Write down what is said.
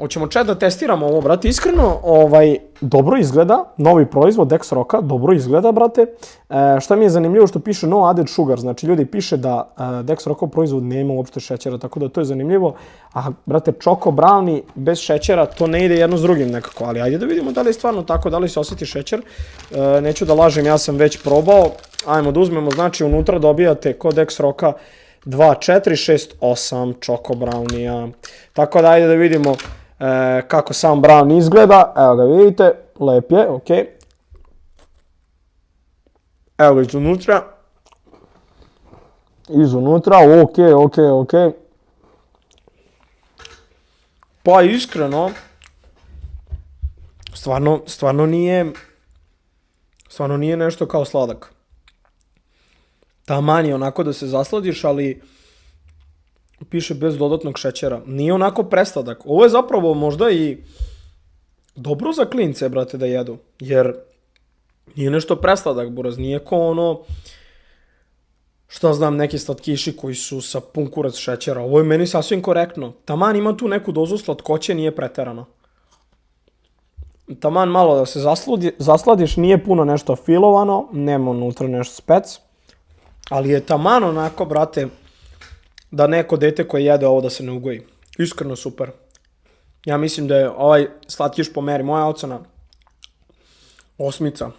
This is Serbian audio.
Hoćemo čet da testiramo ovo, brate, iskreno, dobro izgleda, novi proizvod Dex Rocka, dobro izgleda, brate. Šta mi je zanimljivo što piše no added sugar, znači ljudi piše da Dex Rockov proizvod nema uopšte šećera, tako da to je zanimljivo. A, brate, Choco Brownie bez šećera, to ne ide jedno s drugim nekako, ali ajde da vidimo da li je stvarno tako, da li se osjeti šećer. Neću da lažem, ja sam već probao, ajmo da uzmemo, znači unutra dobijate kod Dex Rocka 2468 Choco Brownie-a, tako da ajde da vidimo kako sam brownie izgleda. Evo ga vidite, lep je, ok. Evo ga izunutra. Ok. Pa iskreno, stvarno nije nešto kao sladak. Taman je onako da se zasladiš, ali piše bez dodatnog šećera. Nije onako presladak. Ovo je zapravo možda i dobro za klince, brate, da jedu. Jer nije nešto presladak, buraz. Nije ko ono, šta znam, neki slatkiši koji su sa pun kurac šećera. Ovo je meni sasvim korektno. Taman ima tu neku dozu slatkoće, nije preterano. Taman malo da se zasladiš, nije puno nešto filovano, nema unutra nešto spec. Ali je taman onako, brate, da neko dete koje jede ovo da se ne ugoji. Iskreno super. Ja mislim da je ovaj slatkiš po meri moja ocena 8.